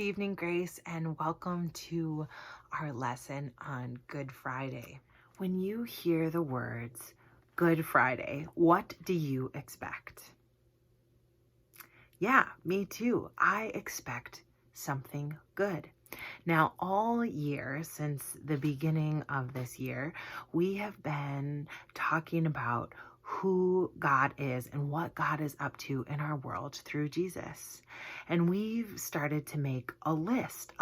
Good evening, Grace, and welcome to our lesson on Good Friday. When you hear the words Good Friday, what do you expect? Yeah, me too. I expect something good. Now, all year since the beginning of this year, we have been talking about who God is and what God is up to in our world through Jesus. And we've started to make a list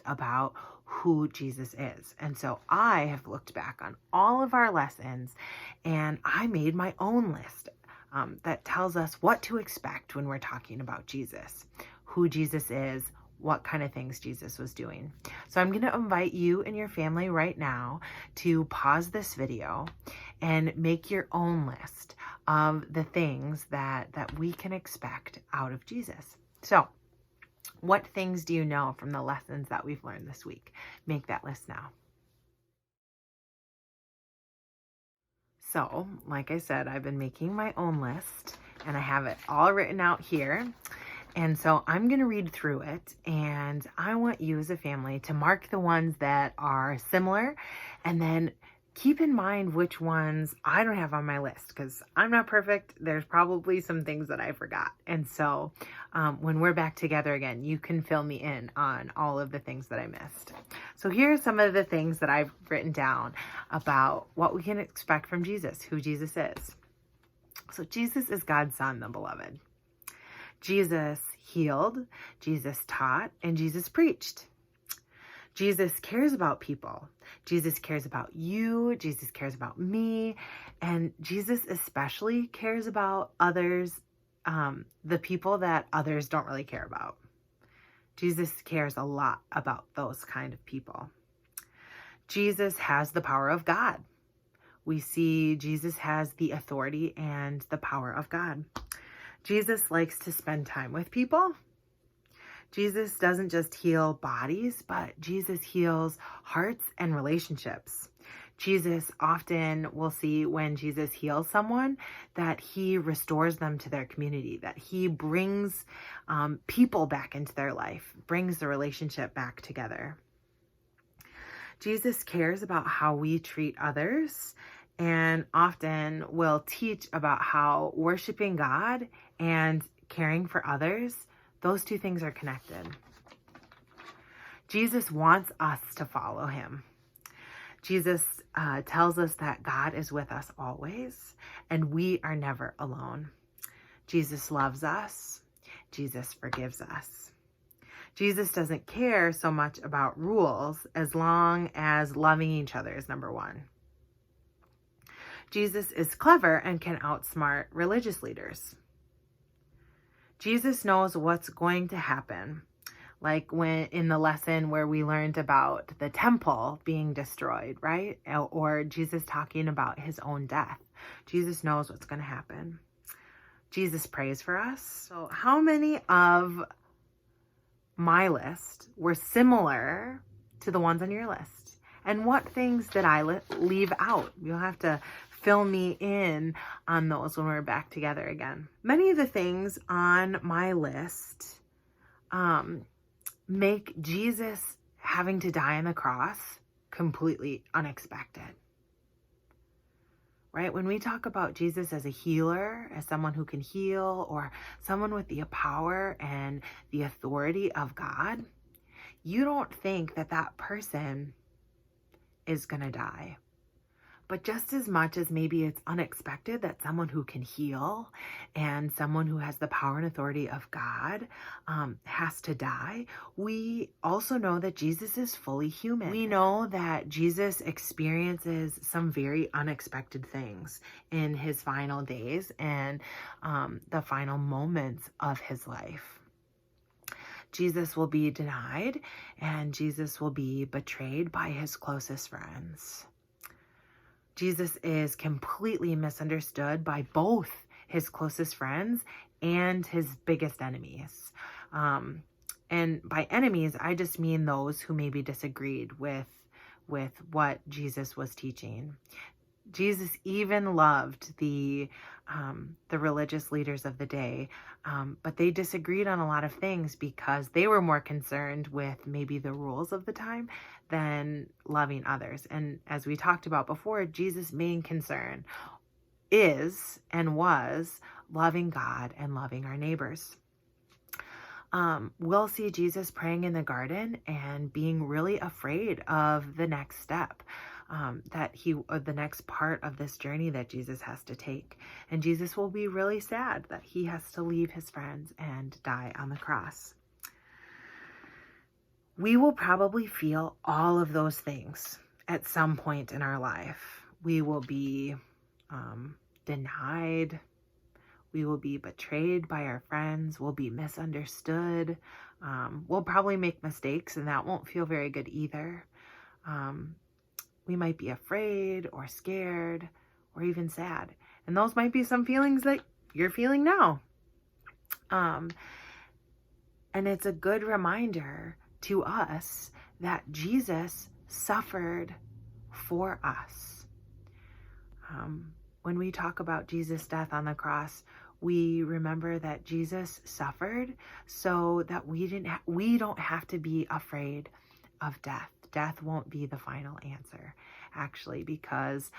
about who Jesus is. And so I have looked back on all of our lessons and I made my own list that tells us what to expect when we're talking about Jesus, who Jesus is, what kind of things Jesus was doing. So I'm going to invite you and your family right now to pause this video and make your own list of the things that we can expect out of Jesus. So what things do you know from the lessons that we've learned this week? Make that list now. So, like I said, I've been making my own list and I have it all written out here. And so I'm going to read through it, and I want you as a family to mark the ones that are similar and then keep in mind which ones I don't have on my list, because I'm not perfect. There's probably some things that I forgot. And so when we're back together again, you can fill me in on all of the things that I missed. So here are some of the things that I've written down about what we can expect from Jesus, who Jesus is. So Jesus is God's Son, the beloved. Jesus healed, Jesus taught, and Jesus preached. Jesus cares about people. Jesus cares about you. Jesus cares about me. And Jesus especially cares about others, the people that others don't really care about. Jesus cares a lot about those kind of people. Jesus has the power of God. We see Jesus has the authority and the power of God. Jesus likes to spend time with people. Jesus doesn't just heal bodies, but Jesus heals hearts and relationships. Jesus often, we'll see when Jesus heals someone, that he restores them to their community, that he brings people back into their life, brings the relationship back together. Jesus cares about how we treat others, and often will teach about how worshiping God and caring for others, those two things are connected. Jesus wants us to follow him. Jesus tells us that God is with us always, and we are never alone. Jesus loves us. Jesus forgives us. Jesus doesn't care so much about rules as long as loving each other is number one. Jesus is clever and can outsmart religious leaders. Jesus knows what's going to happen, like when in the lesson where we learned about the temple being destroyed, right? Or Jesus talking about his own death. Jesus knows what's going to happen. Jesus prays for us. So how many of my list were similar to the ones on your list? And what things did I leave out? You'll have to fill me in on those when we're back together again. Many of the things on my list make Jesus having to die on the cross completely unexpected. Right? When we talk about Jesus as a healer, as someone who can heal, or someone with the power and the authority of God, you don't think that that person is going to die. But just as much as maybe it's unexpected that someone who can heal and someone who has the power and authority of God has to die, we also know that Jesus is fully human. We know that Jesus experiences some very unexpected things in his final days and the final moments of his life. Jesus will be denied and Jesus will be betrayed by his closest friends. Jesus is completely misunderstood by both his closest friends and his biggest enemies. And by enemies, I just mean those who maybe disagreed with what Jesus was teaching. Jesus even loved the religious leaders of the day, but they disagreed on a lot of things because they were more concerned with maybe the rules of the time than loving others. And as we talked about before, Jesus' main concern is and was loving God and loving our neighbors. We'll see Jesus praying in the garden and being really afraid of the next step, the next part of this journey that Jesus has to take. And Jesus will be really sad that he has to leave his friends and die on the cross. We will probably feel all of those things at some point in our life. We will be denied. We will be betrayed by our friends. We'll be misunderstood. We'll probably make mistakes, and that won't feel very good either. We might be afraid or scared or even sad. And those might be some feelings that you're feeling now. And it's a good reminder to us that Jesus suffered for us. When we talk about Jesus' death on the cross, we remember that Jesus suffered so that we don't have to be afraid of death. Death won't be the final answer, actually, because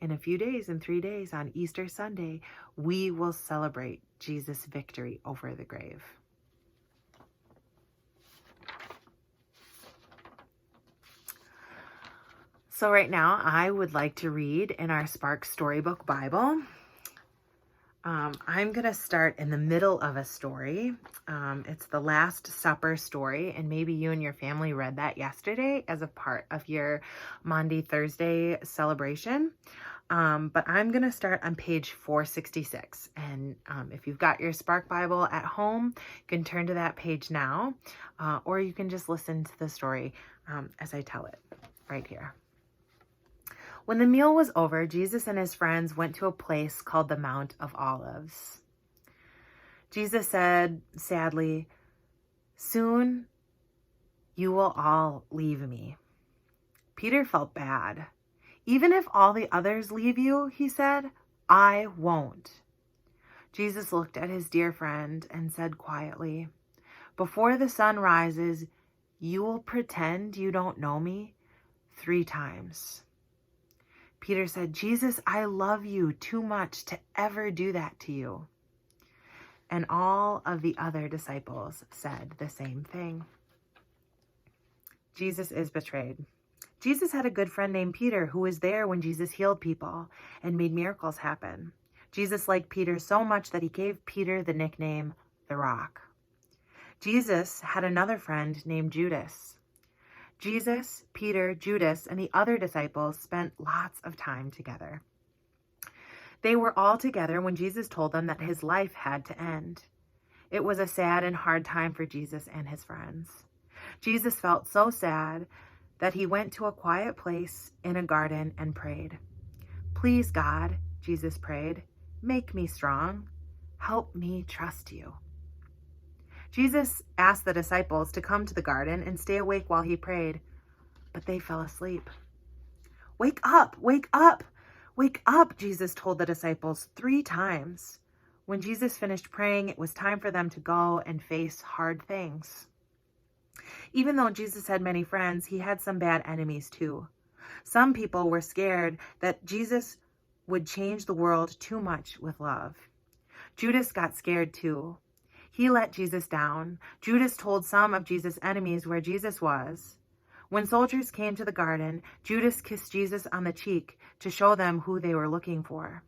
in a few days, in 3 days, on Easter Sunday, we will celebrate Jesus' victory over the grave. So right now, I would like to read in our Spark Storybook Bible. I'm going to start in the middle of a story. It's the Last Supper story, and maybe you and your family read that yesterday as a part of your Maundy Thursday celebration. But I'm going to start on page 466. And if you've got your Spark Bible at home, you can turn to that page now, or you can just listen to the story as I tell it right here. When the meal was over, Jesus and his friends went to a place called the Mount of Olives. Jesus said sadly, "Soon you will all leave me." Peter felt bad. "Even if all the others leave you," he said, "I won't." Jesus looked at his dear friend and said quietly, "Before the sun rises, you will pretend you don't know me 3 times. Peter said, "Jesus, I love you too much to ever do that to you." And all of the other disciples said the same thing. Jesus is betrayed. Jesus had a good friend named Peter who was there when Jesus healed people and made miracles happen. Jesus liked Peter so much that he gave Peter the nickname the Rock. Jesus had another friend named Judas. Jesus, Peter, Judas, and the other disciples spent lots of time together. They were all together when Jesus told them that his life had to end. It was a sad and hard time for Jesus and his friends. Jesus felt so sad that he went to a quiet place in a garden and prayed. "Please, God," Jesus prayed, "make me strong. Help me trust you." Jesus asked the disciples to come to the garden and stay awake while he prayed, but they fell asleep. "Wake up, wake up, wake up," Jesus told the disciples 3 times. When Jesus finished praying, it was time for them to go and face hard things. Even though Jesus had many friends, he had some bad enemies too. Some people were scared that Jesus would change the world too much with love. Judas got scared too. He let Jesus down. Judas told some of Jesus' enemies where Jesus was. When soldiers came to the garden, Judas kissed Jesus on the cheek to show them who they were looking for.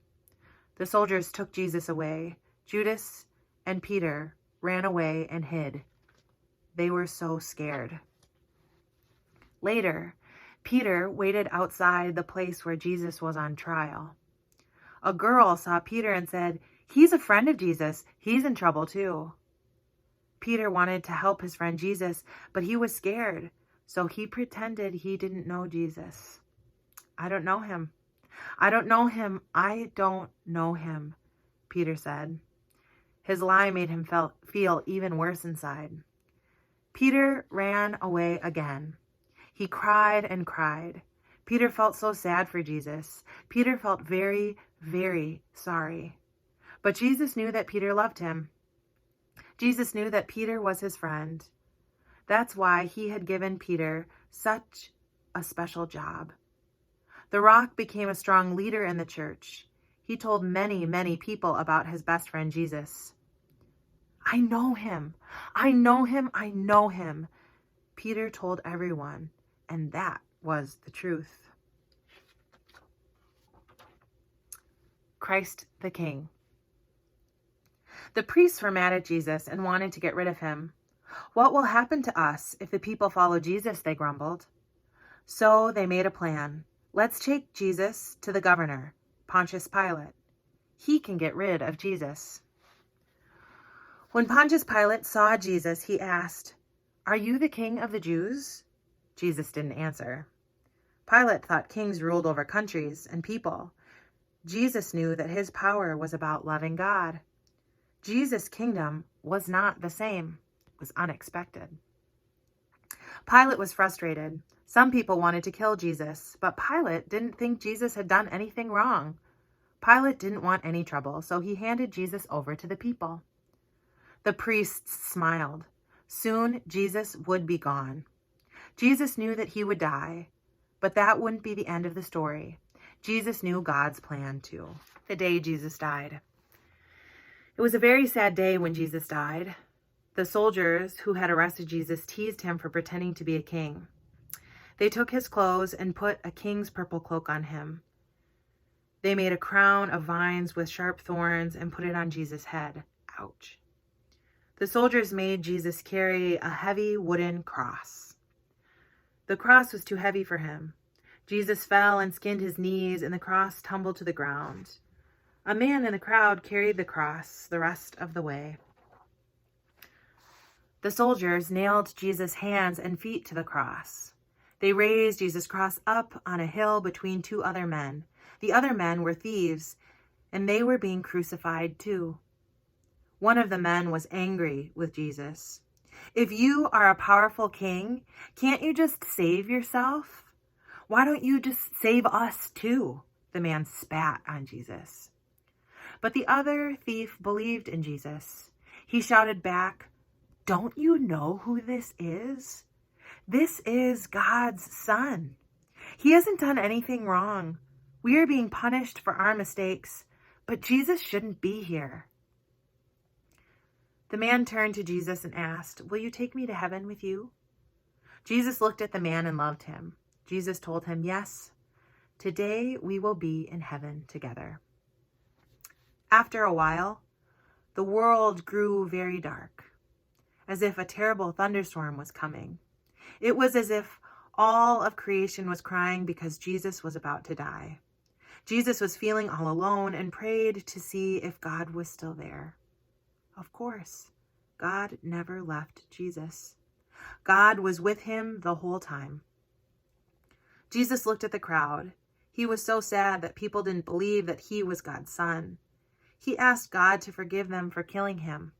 The soldiers took Jesus away. Judas and Peter ran away and hid. They were so scared. Later, Peter waited outside the place where Jesus was on trial. A girl saw Peter and said, "He's a friend of Jesus. He's in trouble too." Peter wanted to help his friend Jesus, but he was scared, so he pretended he didn't know Jesus. "I don't know him. I don't know him. I don't know him," Peter said. His lie made him feel even worse inside. Peter ran away again. He cried and cried. Peter felt so sad for Jesus. Peter felt very, very sorry. But Jesus knew that Peter loved him. Jesus knew that Peter was his friend. That's why he had given Peter such a special job. The rock became a strong leader in the church. He told many, many people about his best friend Jesus. I know him. I know him. I know him. Peter told everyone, and that was the truth. Christ the King. The priests were mad at Jesus and wanted to get rid of him. What will happen to us if the people follow Jesus, they grumbled. So they made a plan. Let's take Jesus to the governor, Pontius Pilate. He can get rid of Jesus. When Pontius Pilate saw Jesus, he asked, "Are you the king of the Jews?" Jesus didn't answer. Pilate thought kings ruled over countries and people. Jesus knew that his power was about loving God. Jesus' kingdom was not the same. It was unexpected. Pilate was frustrated. Some people wanted to kill Jesus, but Pilate didn't think Jesus had done anything wrong. Pilate didn't want any trouble, so he handed Jesus over to the people. The priests smiled. Soon Jesus would be gone. Jesus knew that he would die, but that wouldn't be the end of the story. Jesus knew God's plan too. The day Jesus died. It was a very sad day when Jesus died. The soldiers who had arrested Jesus teased him for pretending to be a king. They took his clothes and put a king's purple cloak on him. They made a crown of vines with sharp thorns and put it on Jesus' head. Ouch. The soldiers made Jesus carry a heavy wooden cross. The cross was too heavy for him. Jesus fell and skinned his knees, and the cross tumbled to the ground. A man in the crowd carried the cross the rest of the way. The soldiers nailed Jesus' hands and feet to the cross. They raised Jesus' cross up on a hill between two other men. The other men were thieves, and they were being crucified too. One of the men was angry with Jesus. "If you are a powerful king, can't you just save yourself? Why don't you just save us too?" The man spat on Jesus. But the other thief believed in Jesus. He shouted back, "Don't you know who this is? This is God's Son. He hasn't done anything wrong. We are being punished for our mistakes, but Jesus shouldn't be here." The man turned to Jesus and asked, "Will you take me to heaven with you?" Jesus looked at the man and loved him. Jesus told him, "Yes, today we will be in heaven together." After a while, the world grew very dark, as if a terrible thunderstorm was coming. It was as if all of creation was crying because Jesus was about to die. Jesus was feeling all alone and prayed to see if God was still there. Of course, God never left Jesus. God was with him the whole time. Jesus looked at the crowd. He was so sad that people didn't believe that he was God's son. He asked God to forgive them for killing him.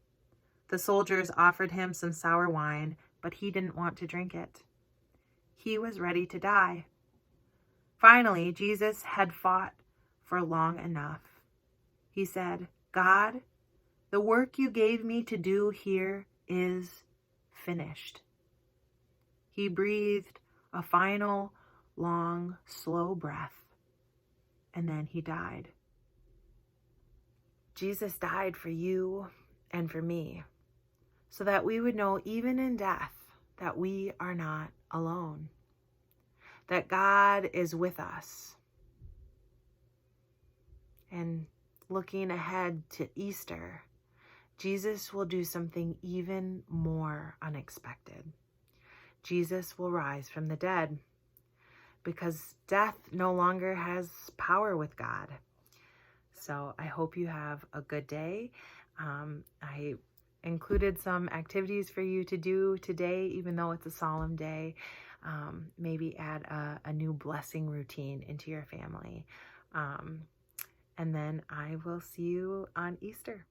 The soldiers offered him some sour wine, but he didn't want to drink it. He was ready to die. Finally, Jesus had fought for long enough. He said, "God, the work you gave me to do here is finished." He breathed a final, long, slow breath, and then he died. Jesus died for you and for me, so that we would know even in death that we are not alone, that God is with us. And looking ahead to Easter, Jesus will do something even more unexpected. Jesus will rise from the dead, because death no longer has power with God. So I hope you have a good day. I included some activities for you to do today, even though it's a solemn day. Maybe add a new blessing routine into your family. And then I will see you on Easter.